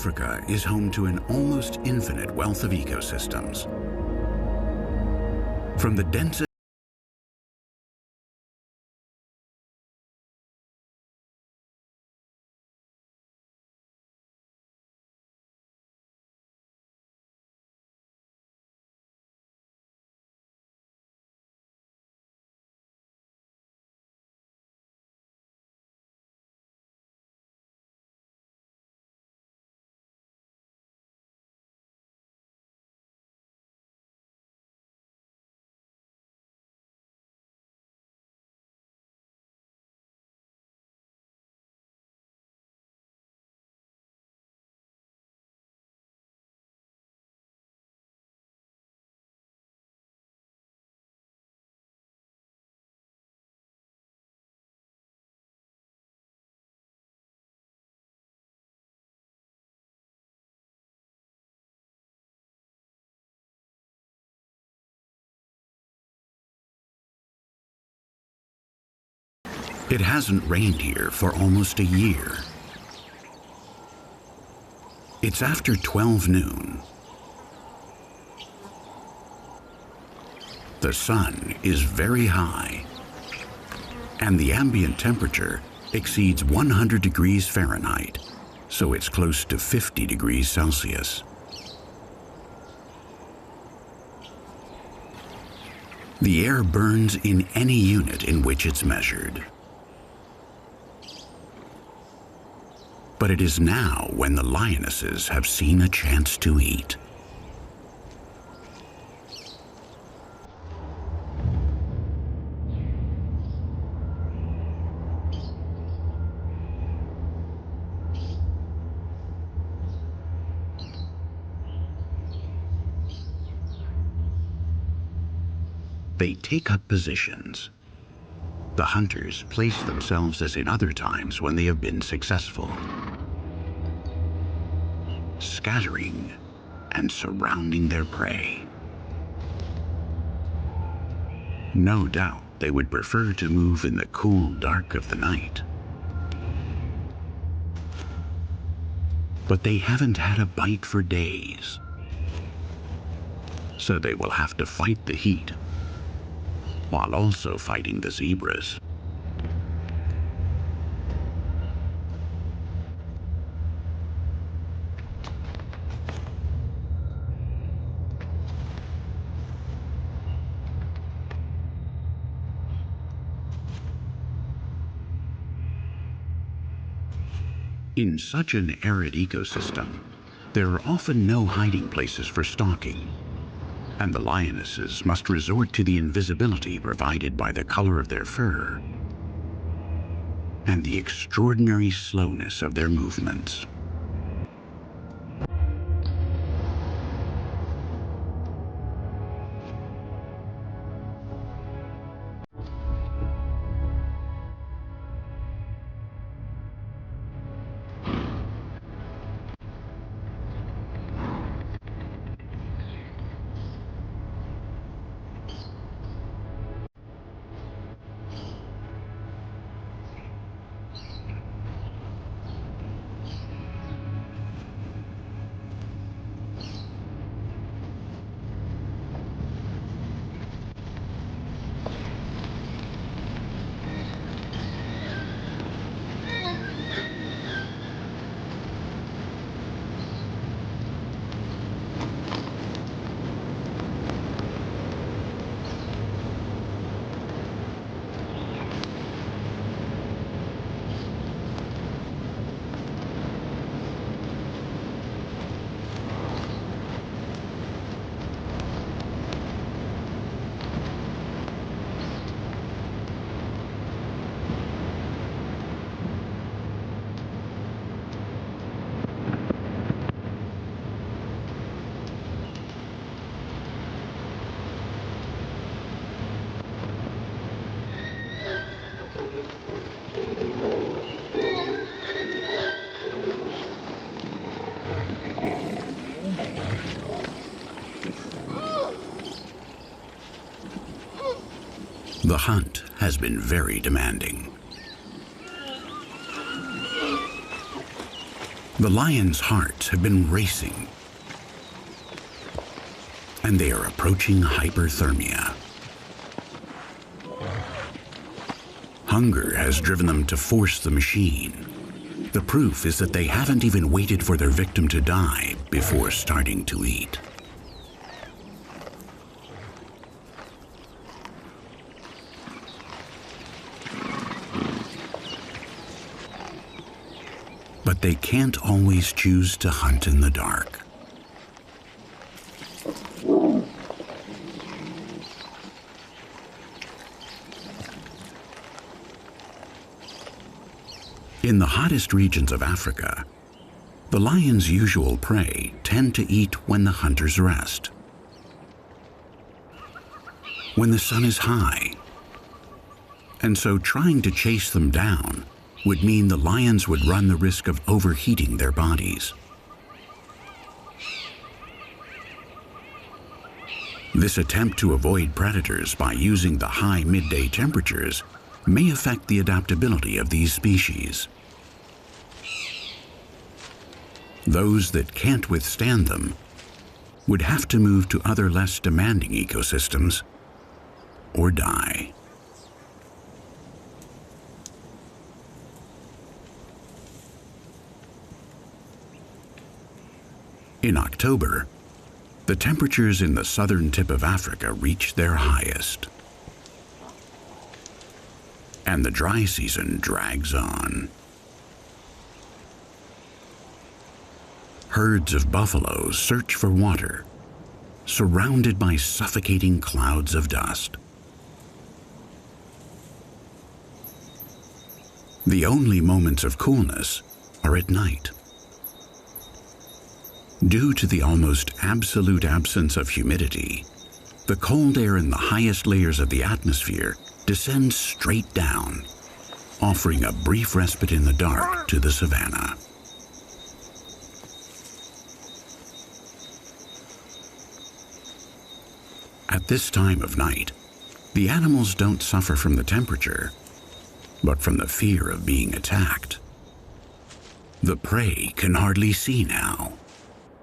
Africa is home to an almost infinite wealth of ecosystems. From the densest It hasn't rained here for almost a year. It's after 12 noon. The sun is very high, and the ambient temperature exceeds 100 degrees Fahrenheit, so it's close to 50 degrees Celsius. The air burns in any unit in which it's measured. But it is now when the lionesses have seen a chance to eat. They take up positions. The hunters place themselves as in other times when they have been successful, scattering and surrounding their prey. No doubt they would prefer to move in the cool dark of the night. But they haven't had a bite for days, so they will have to fight the heat while also fighting the zebras. In such an arid ecosystem, there are often no hiding places for stalking, and the lionesses must resort to the invisibility provided by the color of their fur and the extraordinary slowness of their movements. The hunt has been very demanding. The lions' hearts have been racing, and they are approaching hyperthermia. Hunger has driven them to force the machine. The proof is that they haven't even waited for their victim to die before starting to eat. But they can't always choose to hunt in the dark. In the hottest regions of Africa, the lion's usual prey tend to eat when the hunters rest, when the sun is high. And so trying to chase them down would mean the lions would run the risk of overheating their bodies. This attempt to avoid predators by using the high midday temperatures may affect the adaptability of these species. Those that can't withstand them would have to move to other less demanding ecosystems or die. In October, the temperatures in the southern tip of Africa reach their highest, and the dry season drags on. Herds of buffaloes search for water, surrounded by suffocating clouds of dust. The only moments of coolness are at night. Due to the almost absolute absence of humidity, the cold air in the highest layers of the atmosphere descends straight down, offering a brief respite in the dark to the savanna. At this time of night, the animals don't suffer from the temperature, but from the fear of being attacked. The prey can hardly see now,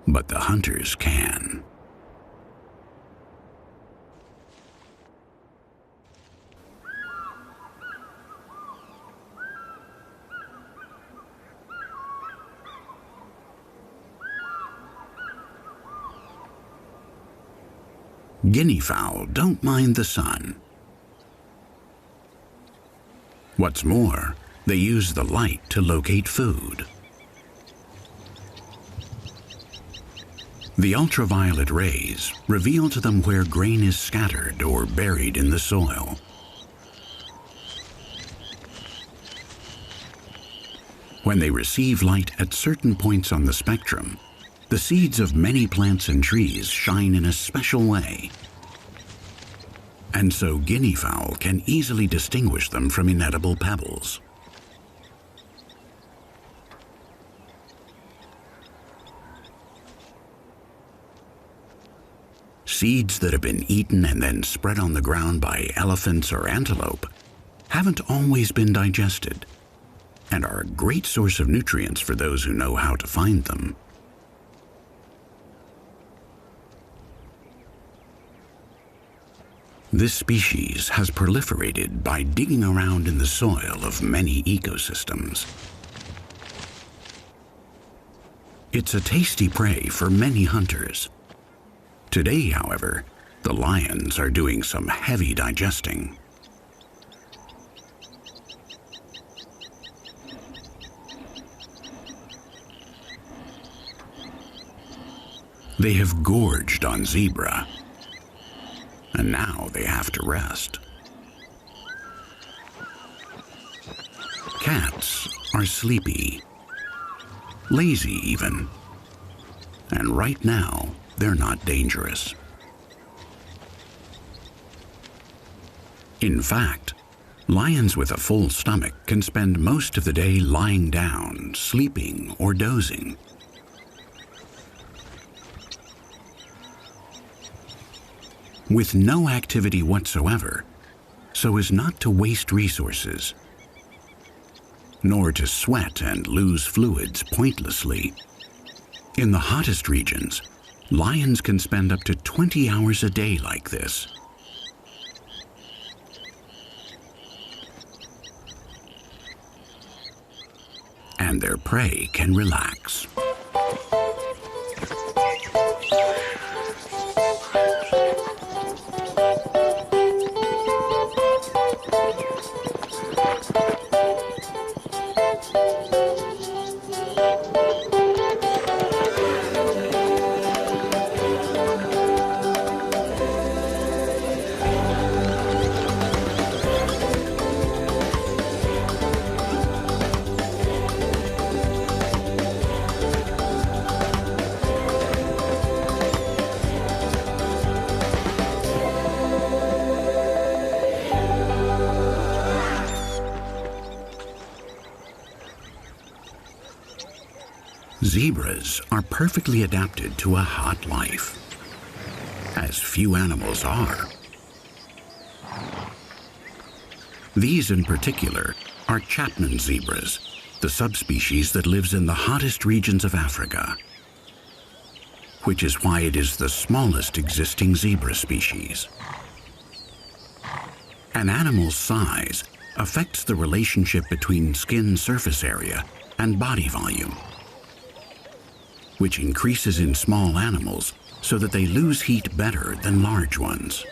but the hunters can. Guinea fowl don't mind the sun. What's more, they use the light to locate food. The ultraviolet rays reveal to them where grain is scattered or buried in the soil. When they receive light at certain points on the spectrum, the seeds of many plants and trees shine in a special way. And so guinea fowl can easily distinguish them from inedible pebbles. Seeds that have been eaten and then spread on the ground by elephants or antelope haven't always been digested and are a great source of nutrients for those who know how to find them. This species has proliferated by digging around in the soil of many ecosystems. It's a tasty prey for many hunters. Today, however, the lions are doing some heavy digesting. They have gorged on zebra, and now they have to rest. Cats are sleepy, lazy even, and right now they're not dangerous. In fact, lions with a full stomach can spend most of the day lying down, sleeping, or dozing. With no activity whatsoever, so as not to waste resources. nor to sweat and lose fluids pointlessly. In the hottest regions, lions can spend up to 20 hours a day like this. And their prey can relax. Zebras are perfectly adapted to a hot life, as few animals are. These in particular are Chapman zebras, the subspecies that lives in the hottest regions of Africa, which is why it is the smallest existing zebra species. An animal's size affects the relationship between skin surface area and body volume, which increases in small animals so that they lose heat better than large ones.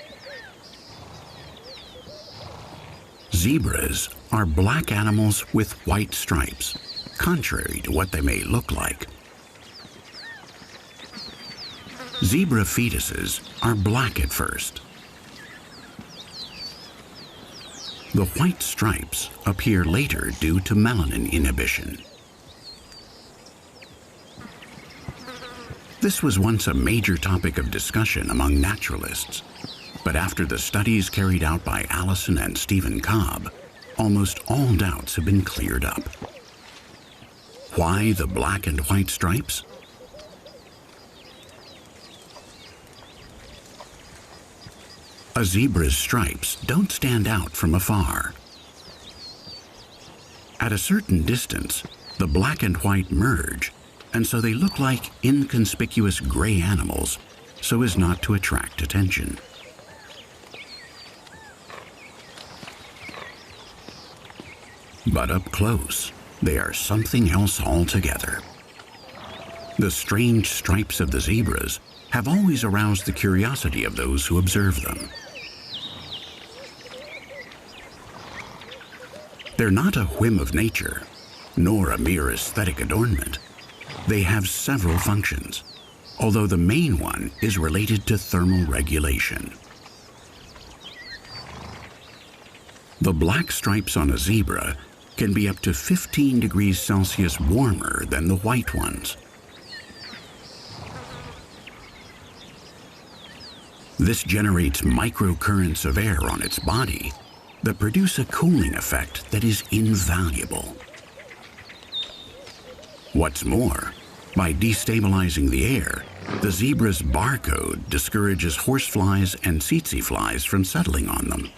Zebras are black animals with white stripes, contrary to what they may look like. Zebra fetuses are black at first. The white stripes appear later due to melanin inhibition. This was once a major topic of discussion among naturalists, but after the studies carried out by Allison and Stephen Cobb, almost all doubts have been cleared up. Why the black and white stripes? A zebra's stripes don't stand out from afar. At a certain distance, the black and white merge, and so they look like inconspicuous gray animals so as not to attract attention. But up close, they are something else altogether. The strange stripes of the zebras have always aroused the curiosity of those who observe them. They're not a whim of nature, nor a mere aesthetic adornment. They have several functions, although the main one is related to thermal regulation. The black stripes on a zebra can be up to 15 degrees Celsius warmer than the white ones. This generates microcurrents of air on its body that produce a cooling effect that is invaluable. What's more, by destabilizing the air, the zebra's barcode discourages horseflies and tsetse flies from settling on them.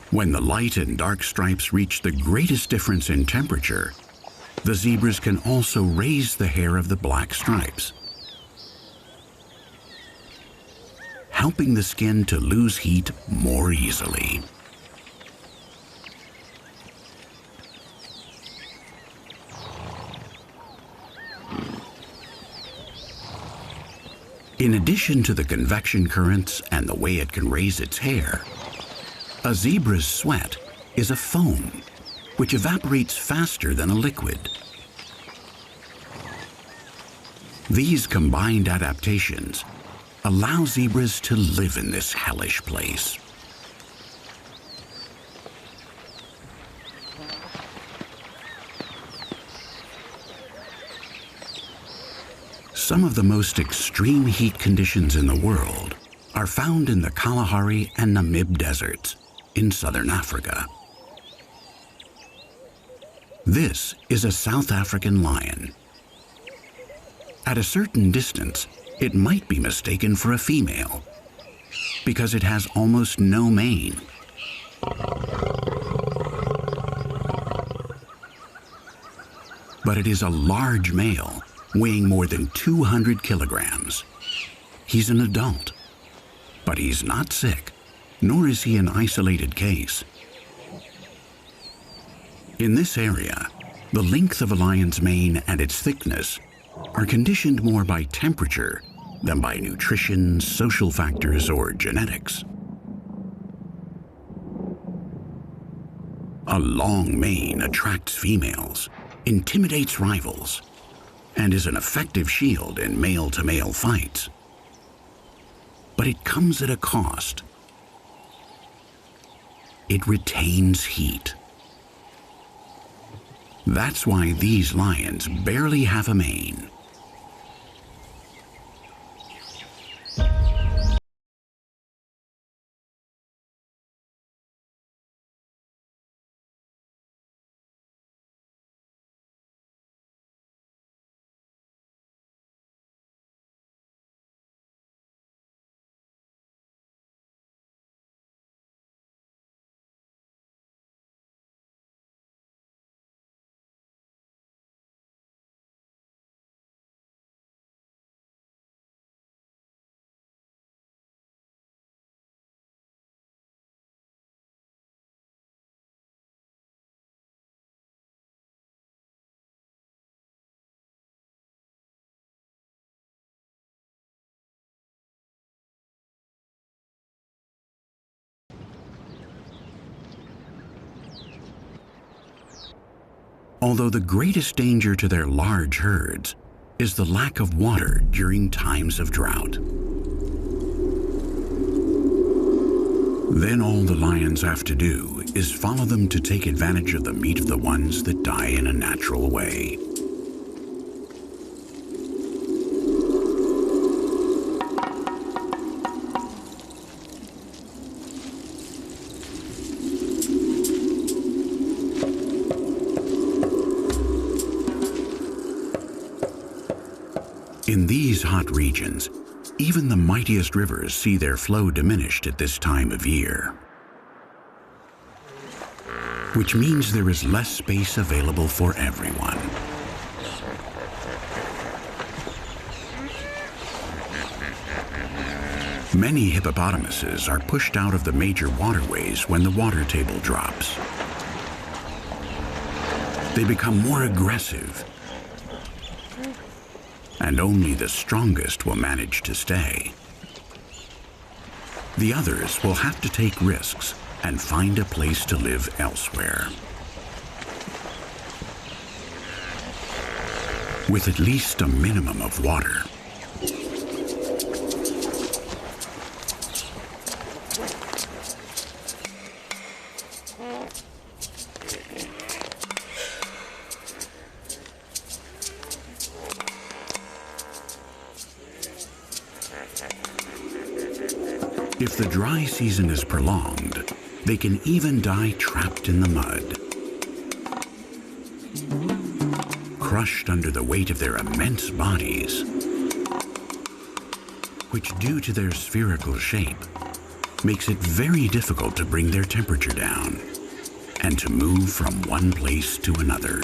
When the light and dark stripes reach the greatest difference in temperature, the zebras can also raise the hair of the black stripes, helping the skin to lose heat more easily. In addition to the convection currents and the way it can raise its hair, a zebra's sweat is a foam which evaporates faster than a liquid. These combined adaptations allow zebras to live in this hellish place. Some of the most extreme heat conditions in the world are found in the Kalahari and Namib deserts in southern Africa. This is a South African lion. At a certain distance, it might be mistaken for a female because it has almost no mane. but it is a large male, weighing more than 200 kilograms. He's an adult, but he's not sick, nor is he an isolated case. In this area, the length of a lion's mane and its thickness are conditioned more by temperature than by nutrition, social factors, or genetics. A long mane attracts females, intimidates rivals, and is an effective shield in male-to-male fights. But it comes at a cost. It retains heat. That's why these lions barely have a mane. Although the greatest danger to their large herds is the lack of water during times of drought. Then all the lions have to do is follow them to take advantage of the meat of the ones that die in a natural way. In these hot regions, even the mightiest rivers see their flow diminished at this time of year, which means there is less space available for everyone. Many hippopotamuses are pushed out of the major waterways when the water table drops. They become more aggressive, and only the strongest will manage to stay. The others will have to take risks and find a place to live elsewhere. With at least a minimum of water. If the dry season is prolonged, they can even die trapped in the mud, crushed under the weight of their immense bodies, which, due to their spherical shape, makes it very difficult to bring their temperature down and to move from one place to another.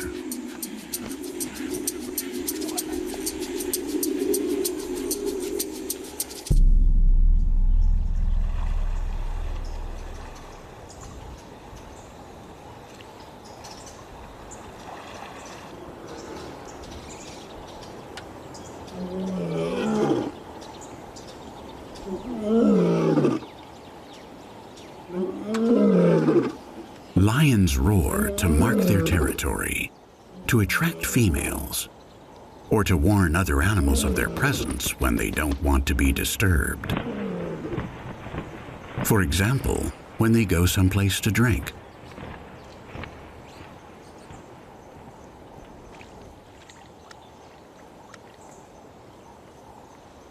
Lions roar to mark their territory, to attract females, or to warn other animals of their presence when they don't want to be disturbed. For example, when they go someplace to drink.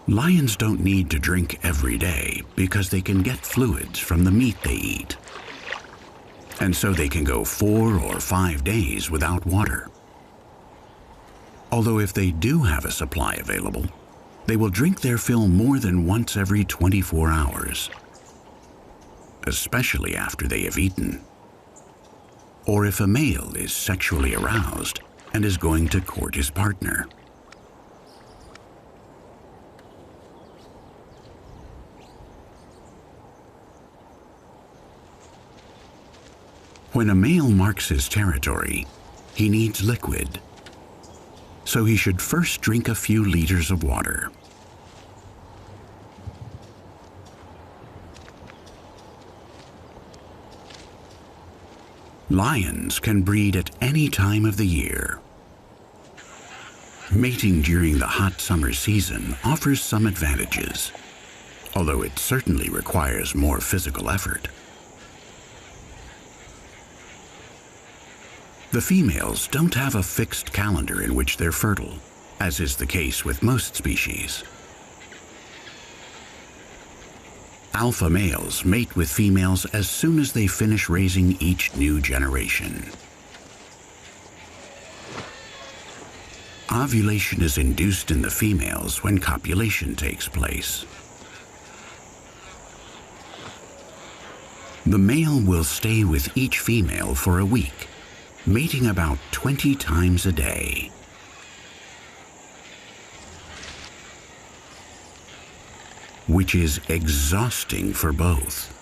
Lions don't need to drink every day because they can get fluids from the meat they eat. And so they can go 4 or 5 days without water. Although if they do have a supply available, they will drink their fill more than once every 24 hours, especially after they have eaten. Or if a male is sexually aroused and is going to court his partner. When a male marks his territory, he needs liquid, so he should first drink a few liters of water. Lions can breed at any time of the year. Mating during the hot summer season offers some advantages, although it certainly requires more physical effort. The females don't have a fixed calendar in which they're fertile, as is the case with most species. Alpha males mate with females as soon as they finish raising each new generation. Ovulation is induced in the females when copulation takes place. The male will stay with each female for a week, mating about 20 times a day. Which is exhausting for both.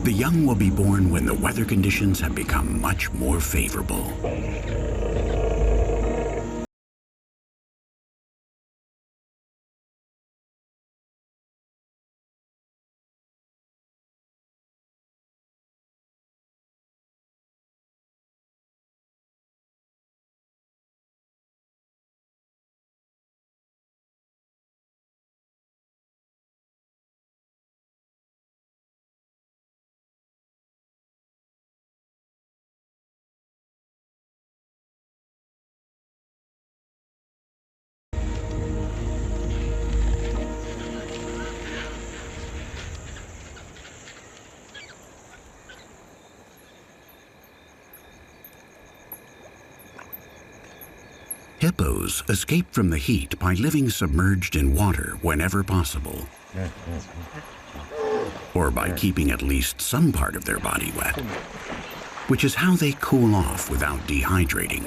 The young will be born when the weather conditions have become much more favorable. Hippos escape from the heat by living submerged in water whenever possible, or by keeping at least some part of their body wet, which is how they cool off without dehydrating.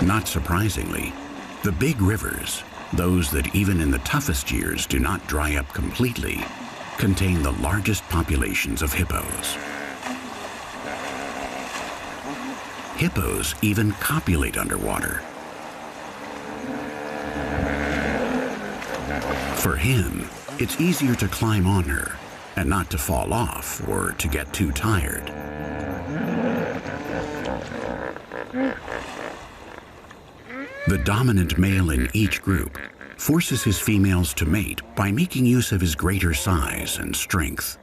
Not surprisingly, the big rivers, those that even in the toughest years do not dry up completely, contain the largest populations of hippos. Hippos even copulate underwater. For him, it's easier to climb on her and not to fall off or to get too tired. The dominant male in each group forces his females to mate by making use of his greater size and strength.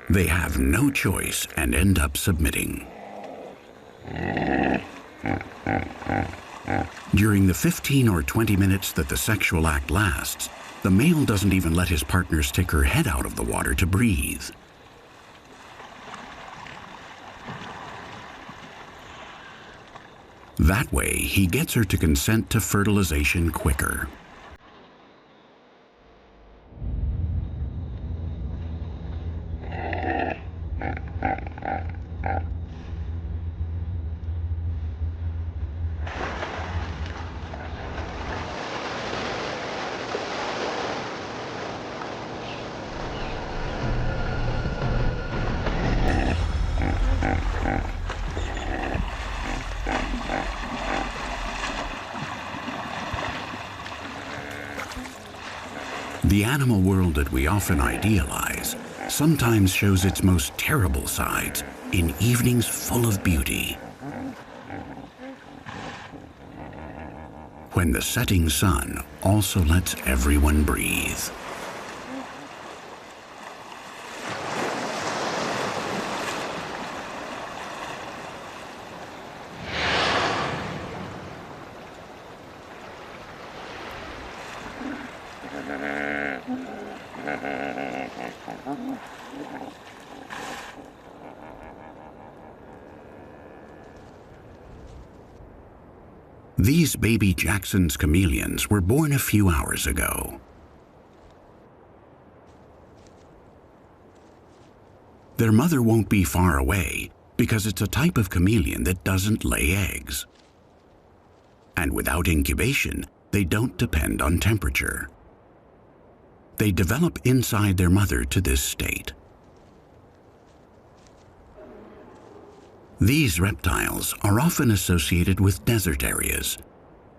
They have no choice and end up submitting. During the 15 or 20 minutes that the sexual act lasts, the male doesn't even let his partner stick her head out of the water to breathe. That way, he gets her to consent to fertilization quicker. The animal world that we often idealize sometimes shows its most terrible sides in evenings full of beauty, when the setting sun also lets everyone breathe. These baby Jackson's chameleons were born a few hours ago. Their mother won't be far away because it's a type of chameleon that doesn't lay eggs. And without incubation, they don't depend on temperature. They develop inside their mother to this state. These reptiles are often associated with desert areas,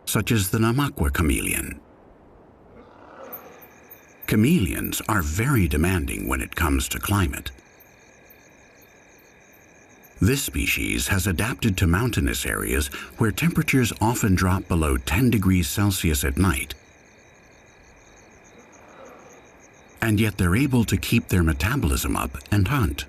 such as the Namakwa chameleon. Chameleons are very demanding when it comes to climate. This species has adapted to mountainous areas where temperatures often drop below 10 degrees Celsius at night. And yet they're able to keep their metabolism up and hunt.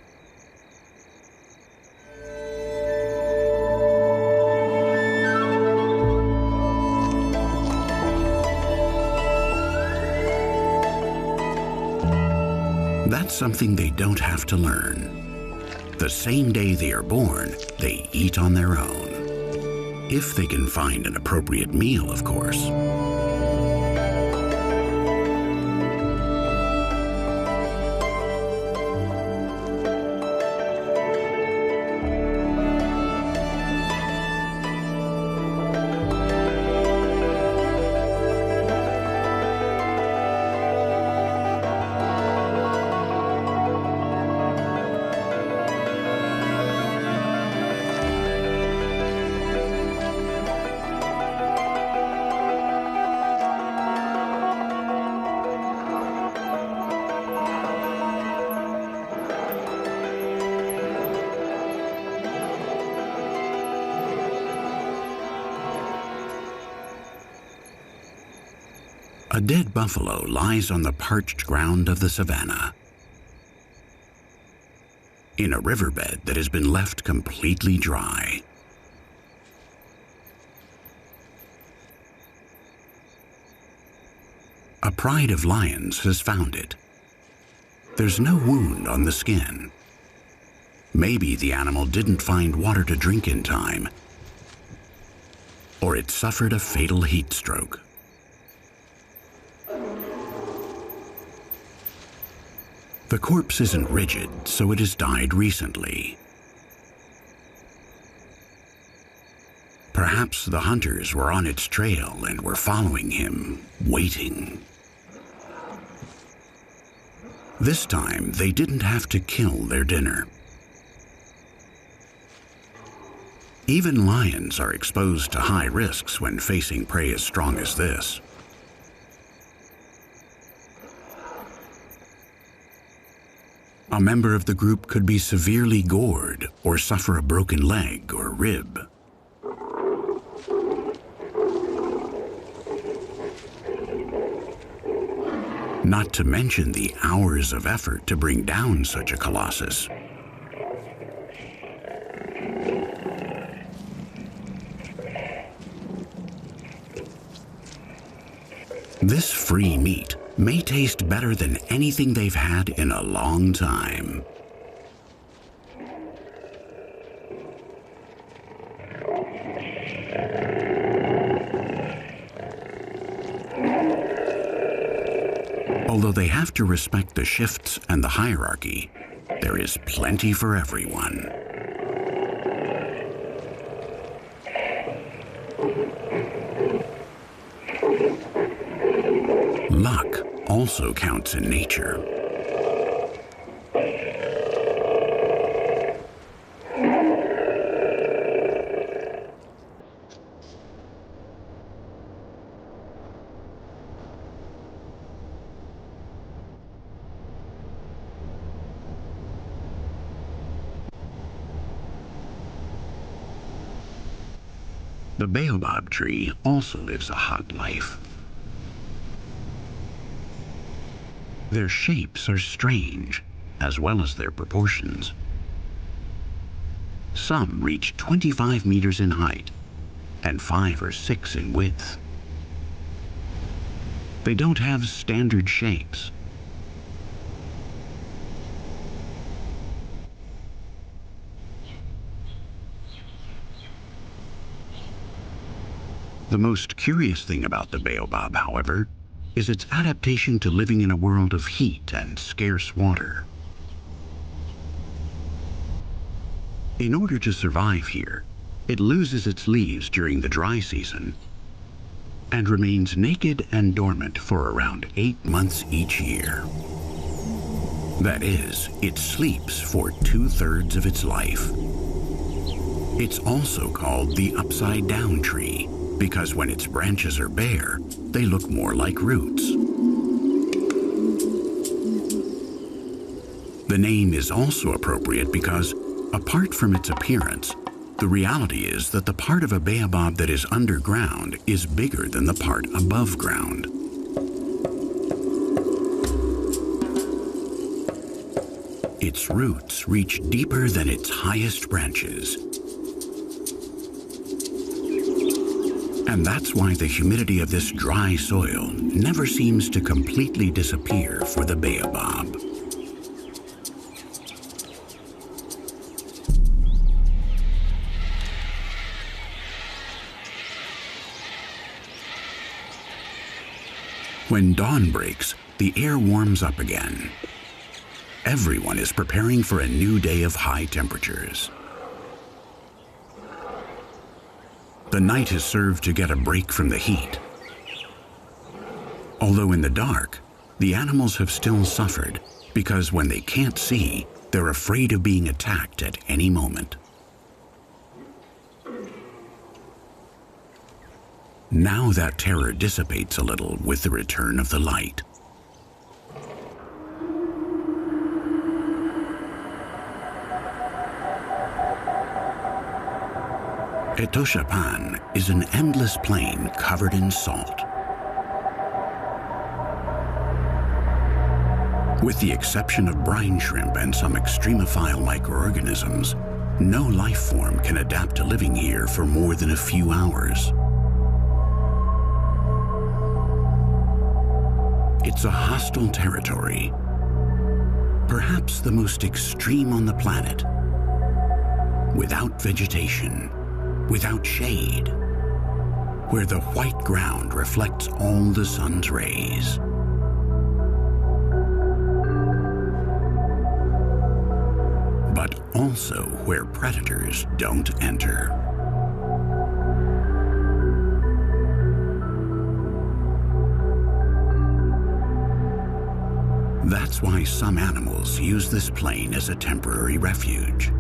That's something they don't have to learn. The same day they are born, they eat on their own. If they can find an appropriate meal, of course. A dead buffalo lies on the parched ground of the savannah, in a riverbed that has been left completely dry. A pride of lions has found it. There's no wound on the skin. Maybe the animal didn't find water to drink in time, or it suffered a fatal heat stroke. The corpse isn't rigid, so it has died recently. Perhaps the hunters were on its trail and were following him, waiting. This time, they didn't have to kill their dinner. Even lions are exposed to high risks when facing prey as strong as this. A member of the group could be severely gored or suffer a broken leg or rib. Not to mention the hours of effort to bring down such a colossus. This free meat may taste better than anything they've had in a long time. Although they have to respect the shifts and the hierarchy, there is plenty for everyone. Luck also counts in nature. The baobab tree also lives a hot life. Their shapes are strange, as well as their proportions. Some reach 25 meters in height and 5 or 6 in width. They don't have standard shapes. The most curious thing about the baobab, however, is its adaptation to living in a world of heat and scarce water. In order to survive here, it loses its leaves during the dry season and remains naked and dormant for around 8 months each year. That is, it sleeps for 2/3 of its life. It's also called the upside-down tree, because when its branches are bare, they look more like roots. The name is also appropriate because, apart from its appearance, the reality is that the part of a baobab that is underground is bigger than the part above ground. Its roots reach deeper than its highest branches. And that's why the humidity of this dry soil never seems to completely disappear for the baobab. When dawn breaks, the air warms up again. Everyone is preparing for a new day of high temperatures. The night is served to get a break from the heat. Although in the dark, the animals have still suffered because when they can't see, they're afraid of being attacked at any moment. Now that terror dissipates a little with the return of the light. Etoshapan is an endless plain covered in salt. With the exception of brine shrimp and some extremophile microorganisms, no life form can adapt to living here for more than a few hours. It's a hostile territory, perhaps the most extreme on the planet, without vegetation, without shade, where the white ground reflects all the sun's rays. But also where predators don't enter. That's why some animals use this plain as a temporary refuge.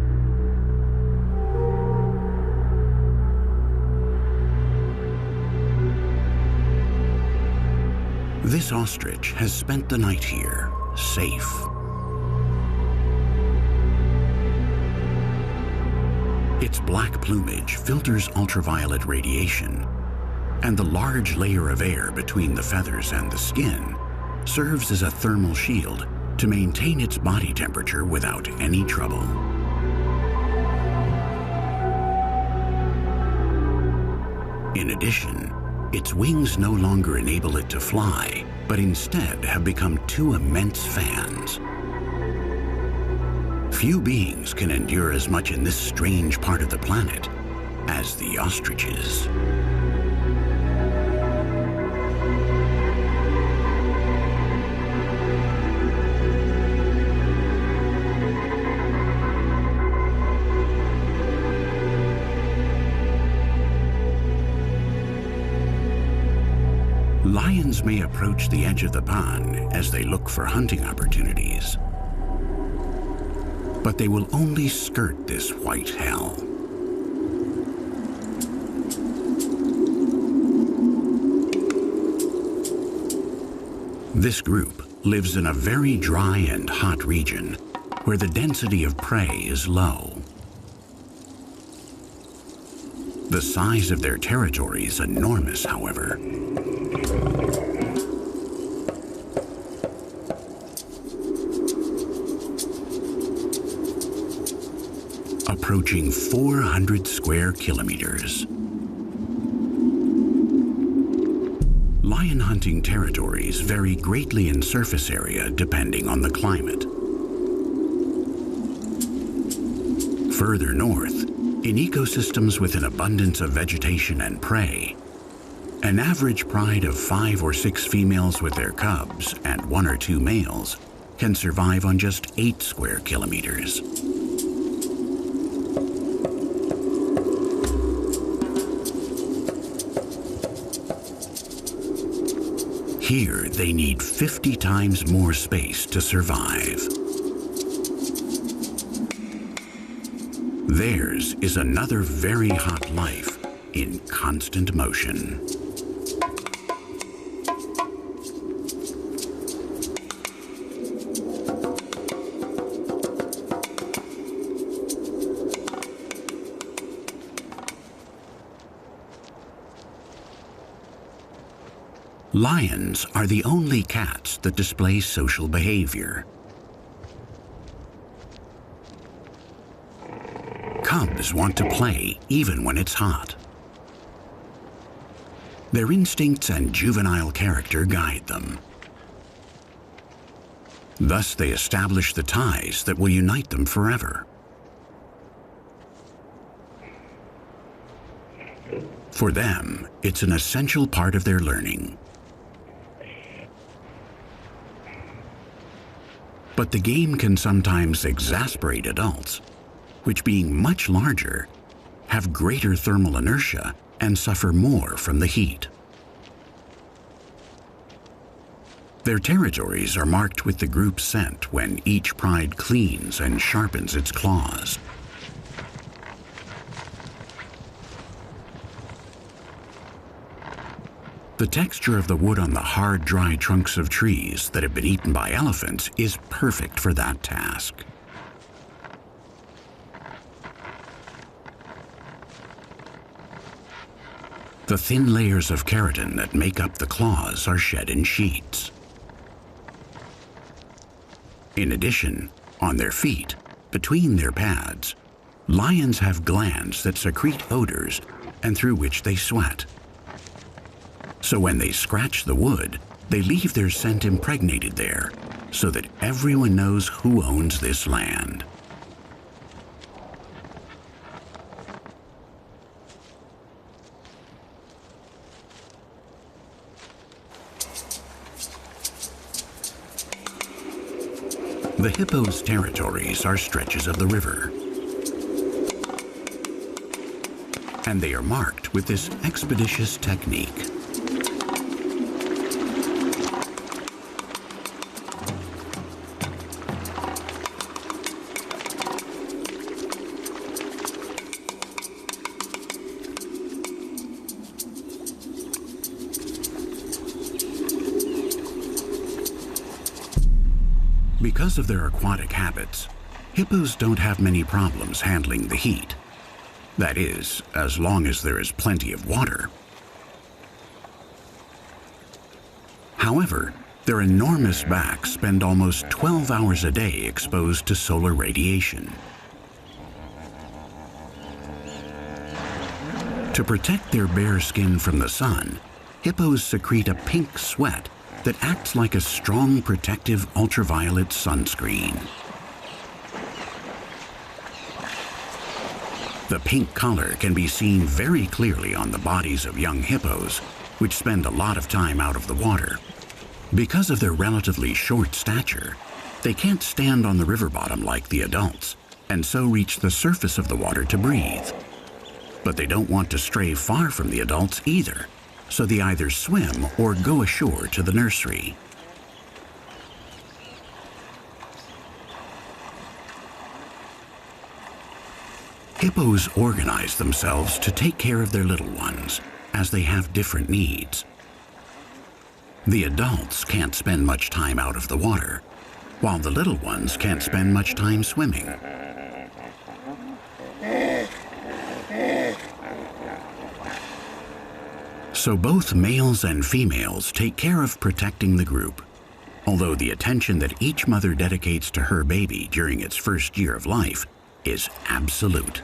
This ostrich has spent the night here, safe. Its black plumage filters ultraviolet radiation, and the large layer of air between the feathers and the skin serves as a thermal shield to maintain its body temperature without any trouble. In addition, its wings no longer enable it to fly, but instead have become two immense fans. Few beings can endure as much in this strange part of the planet as the ostriches. Lions may approach the edge of the pond as they look for hunting opportunities, but they will only skirt this white hell. This group lives in a very dry and hot region where the density of prey is low. The size of their territory is enormous, however. Approaching 400 square kilometers. Lion hunting territories vary greatly in surface area depending on the climate. Further north, in ecosystems with an abundance of vegetation and prey, an average pride of 5 or 6 females with their cubs and 1 or 2 males can survive on just 8 square kilometers. Here, they need 50 times more space to survive. Theirs is another very hot life in constant motion. Lions are the only cats that display social behavior. Cubs want to play even when it's hot. Their instincts and juvenile character guide them. Thus, they establish the ties that will unite them forever. For them, it's an essential part of their learning. But the game can sometimes exasperate adults, which, being much larger, have greater thermal inertia and suffer more from the heat. Their territories are marked with the group scent when each pride cleans and sharpens its claws. The texture of the wood on the hard, dry trunks of trees that have been eaten by elephants is perfect for that task. The thin layers of keratin that make up the claws are shed in sheets. In addition, on their feet, between their pads, lions have glands that secrete odors and through which they sweat. So when they scratch the wood, they leave their scent impregnated there, so that everyone knows who owns this land. The hippo's territories are stretches of the river, and they are marked with this expeditious technique. Because of their aquatic habits, hippos don't have many problems handling the heat. That is, as long as there is plenty of water. However, their enormous backs spend almost 12 hours a day exposed to solar radiation. To protect their bare skin from the sun, hippos secrete a pink sweat that acts like a strong protective ultraviolet sunscreen. The pink color can be seen very clearly on the bodies of young hippos, which spend a lot of time out of the water. Because of their relatively short stature, they can't stand on the river bottom like the adults, and so reach the surface of the water to breathe. But they don't want to stray far from the adults either, so they either swim or go ashore to the nursery. Hippos organize themselves to take care of their little ones, as they have different needs. The adults can't spend much time out of the water, while the little ones can't spend much time swimming. So both males and females take care of protecting the group, although the attention that each mother dedicates to her baby during its first year of life is absolute.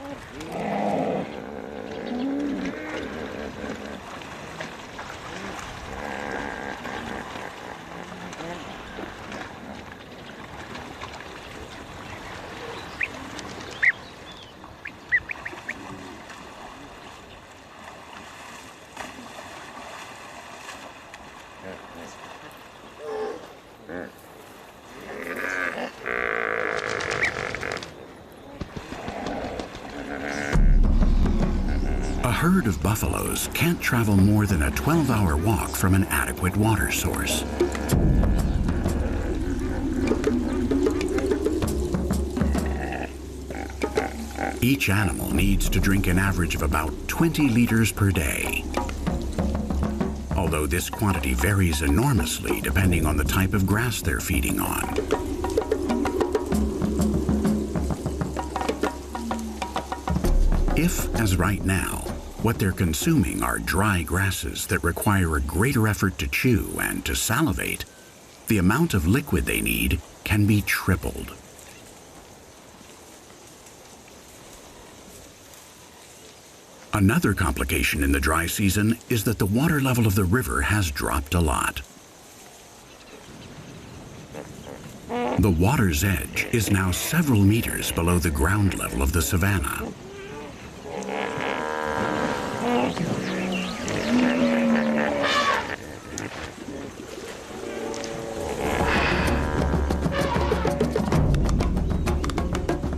A herd of buffaloes can't travel more than a 12-hour walk from an adequate water source. Each animal needs to drink an average of about 20 liters per day. Although this quantity varies enormously depending on the type of grass they're feeding on. If, as right now, what they're consuming are dry grasses that require a greater effort to chew and to salivate, the amount of liquid they need can be tripled. Another complication in the dry season is that the water level of the river has dropped a lot. The water's edge is now several meters below the ground level of the savanna.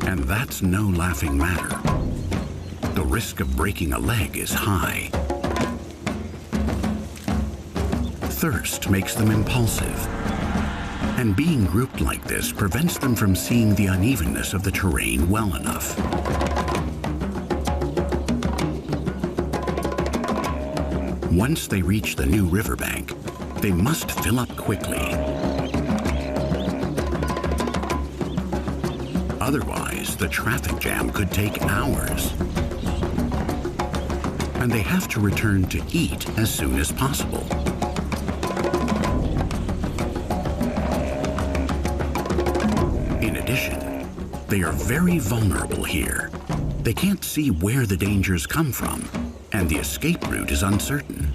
And that's no laughing matter. The risk of breaking a leg is high. Thirst makes them impulsive. And being grouped like this prevents them from seeing the unevenness of the terrain well enough. Once they reach the new riverbank, they must fill up quickly. Otherwise, the traffic jam could take hours. And they have to return to eat as soon as possible. In addition, they are very vulnerable here. They can't see where the dangers come from, and the escape route is uncertain.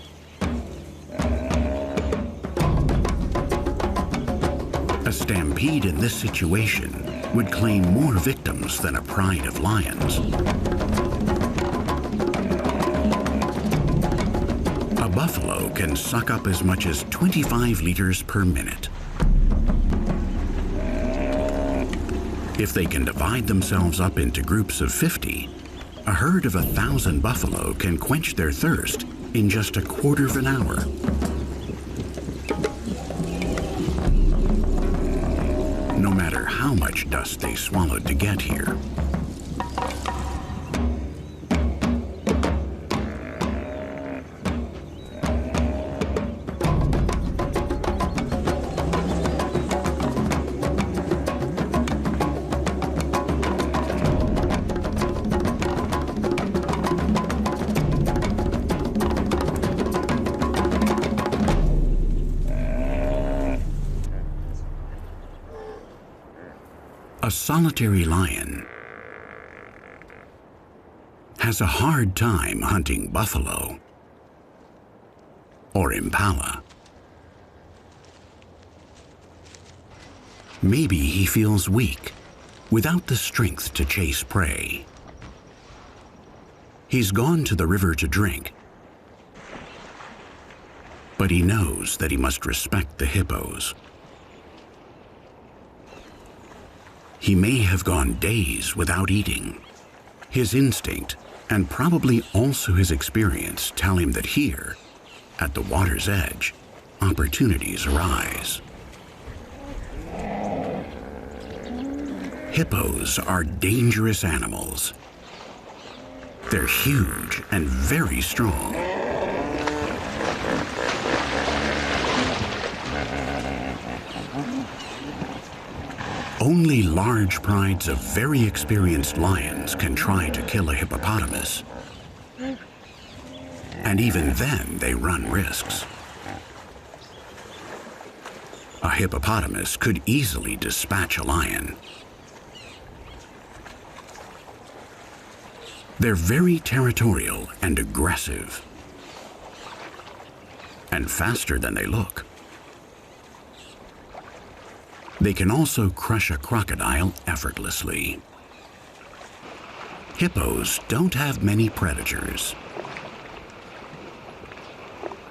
A stampede in this situation would claim more victims than a pride of lions. A buffalo can suck up as much as 25 liters per minute. If they can divide themselves up into groups of 50, a herd of 1,000 buffalo can quench their thirst in just a quarter of an hour. No matter how much dust they swallowed to get here. A solitary lion has a hard time hunting buffalo or impala. Maybe he feels weak, without the strength to chase prey. He's gone to the river to drink, but he knows that he must respect the hippos. He may have gone days without eating. His instinct, and probably also his experience, tell him that here, at the water's edge, opportunities arise. Hippos are dangerous animals. They're huge and very strong. Only large prides of very experienced lions can try to kill a hippopotamus. and even then they run risks. A hippopotamus could easily dispatch a lion. They're very territorial and aggressive, and faster than they look. They can also crush a crocodile effortlessly. Hippos don't have many predators.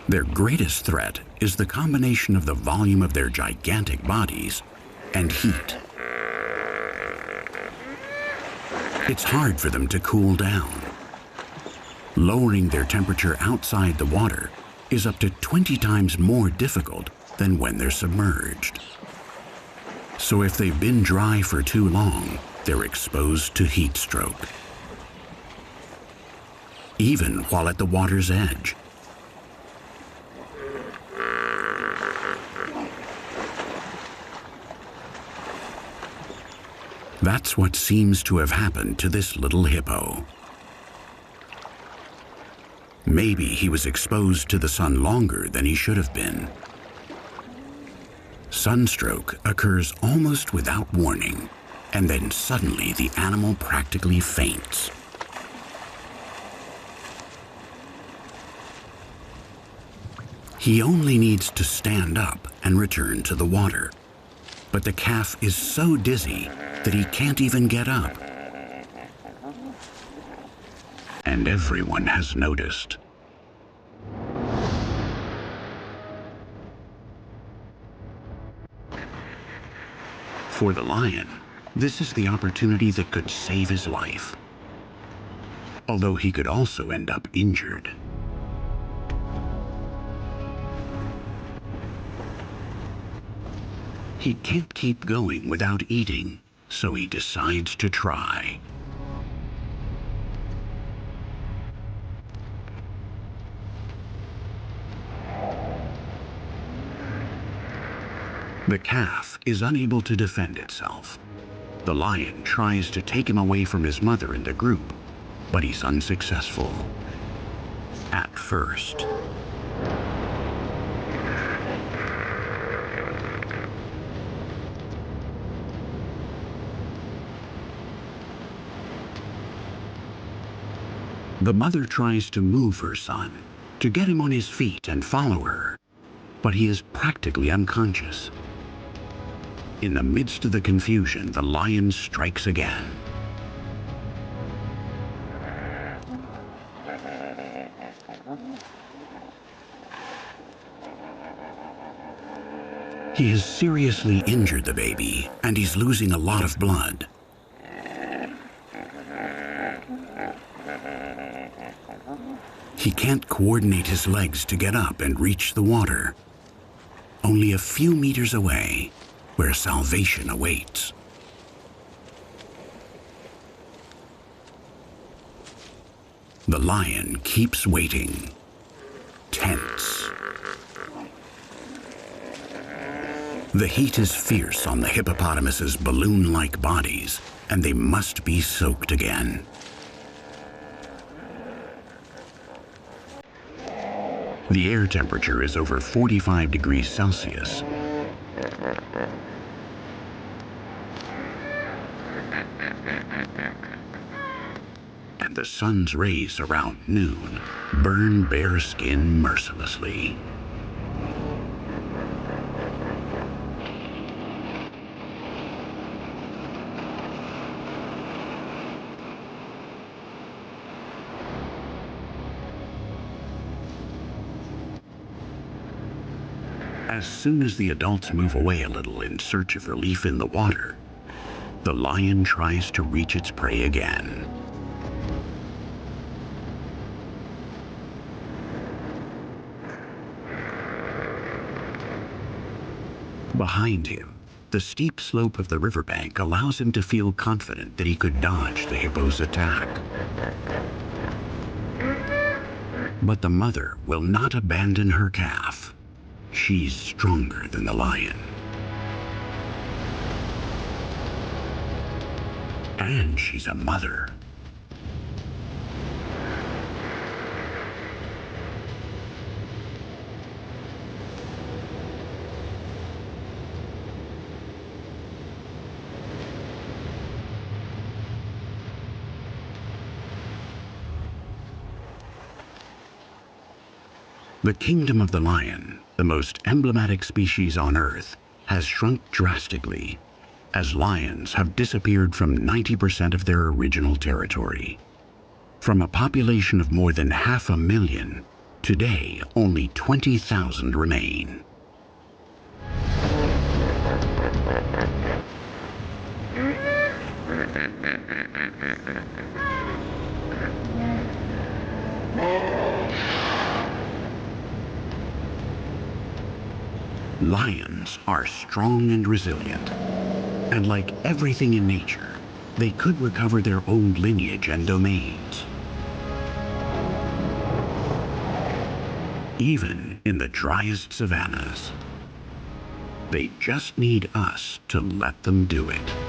Their greatest threat is the combination of the volume of their gigantic bodies and heat. It's hard for them to cool down. Lowering their temperature outside the water is up to 20 times more difficult than when they're submerged. So if they've been dry for too long, they're exposed to heat stroke, even while at the water's edge. That's what seems to have happened to this little hippo. Maybe he was exposed to the sun longer than he should have been. Sunstroke occurs almost without warning, and then suddenly the animal practically faints. He only needs to stand up and return to the water, but the calf is so dizzy that he can't even get up. And everyone has noticed. For the lion, this is the opportunity that could save his life, although he could also end up injured. He can't keep going without eating, so he decides to try. The calf is unable to defend itself. The lion tries to take him away from his mother and the group, but he's unsuccessful. At first. The mother tries to move her son, to get him on his feet and follow her, but he is practically unconscious. In the midst of the confusion, the lion strikes again. He has seriously injured the baby, and he's losing a lot of blood. He can't coordinate his legs to get up and reach the water. Only a few meters away, where salvation awaits. The lion keeps waiting, tense. The heat is fierce on the hippopotamus's balloon-like bodies, and they must be soaked again. The air temperature is over 45 degrees Celsius. And the sun's rays around noon burn bare skin mercilessly. As soon as the adults move away a little in search of relief in the water, the lion tries to reach its prey again. Behind him, the steep slope of the riverbank allows him to feel confident that he could dodge the hippo's attack. But the mother will not abandon her calf. She's stronger than the lion. And she's a mother. The kingdom of the lion, the most emblematic species on Earth, has shrunk drastically, as lions have disappeared from 90% of their original territory. From a population of more than 500,000, today only 20,000 remain. Lions are strong and resilient, and like everything in nature, they could recover their own lineage and domains. Even in the driest savannas, they just need us to let them do it.